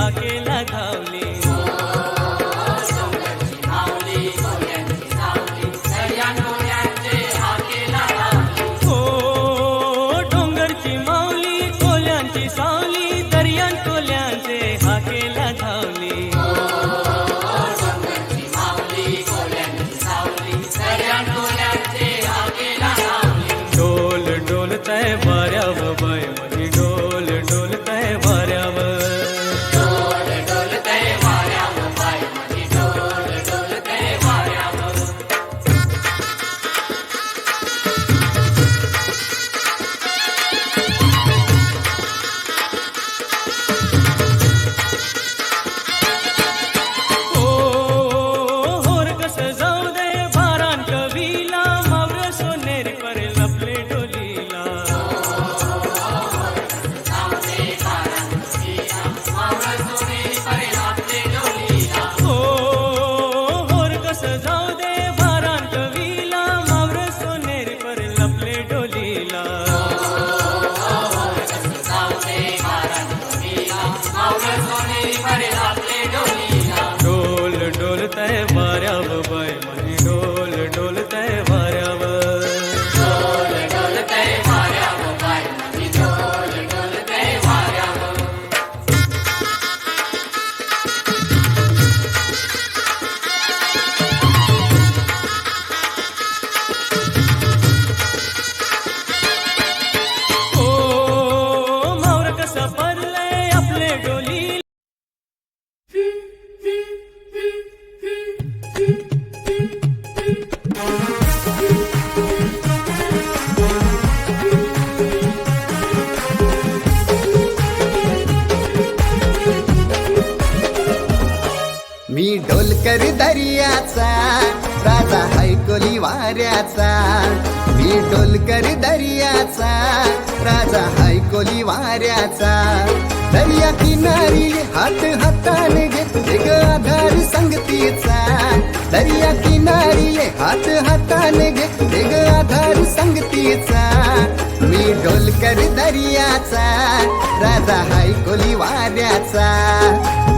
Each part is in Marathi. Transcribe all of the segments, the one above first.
हाकेला धावली. हो डोंगरची माऊली कोल्यांची सावली दर्यान कोल्यांचे हाकेला धावली. डोल डोलतय वाऱ्यावर बाय माझी डोल डोलतय वाऱ्यावर. होर कसं जाऊ दे भारान कवीला मावर सोनेरी पर लपले डोलीला. हो होर कसं जाऊ दे भारान कवीला मावर सोनेरी पर लपले डोलीला. डोल डोलतय वाऱ्यावर बाय माझी डोल डोलतय वाऱ्यावर. हो मावर कसं पडलंय आपले डोली. मी डोलकर दर्याचा राजा हैकोली वाऱ्याचा. मी डोलकर दर्याचा राजा हैकोली वाऱ्याचा. दर्या किनारी हात हाताने घेते ग आधार संगतीचा. दर्या किनारी हात हाताने घेते ग आधार संगतीचा. मी डोलकर दर्याचा राजा हैकोली वाऱ्याचा.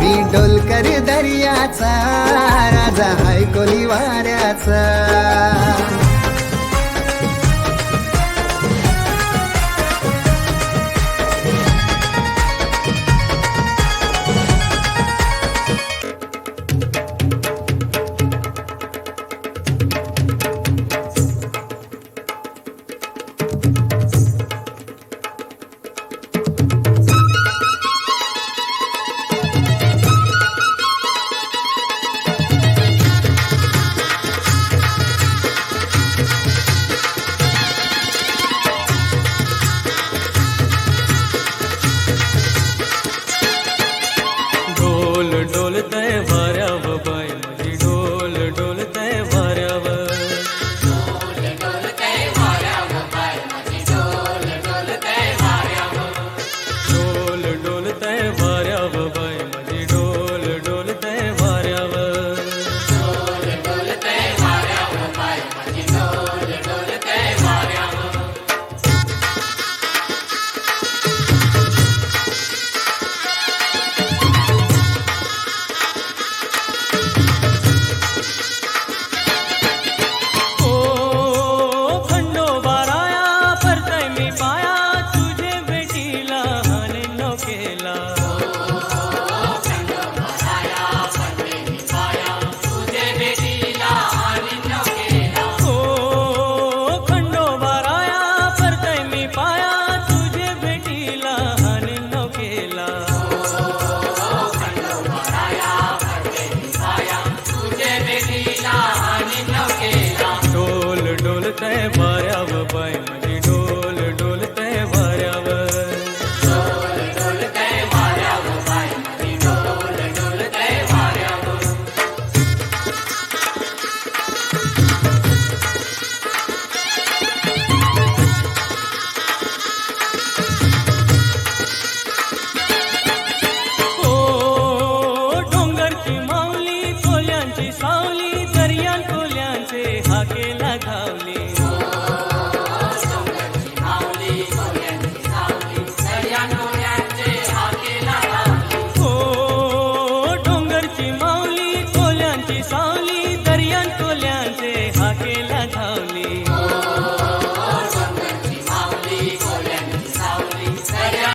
मी डोलकर दर्याचा राजा हैकोली वाऱ्याचा.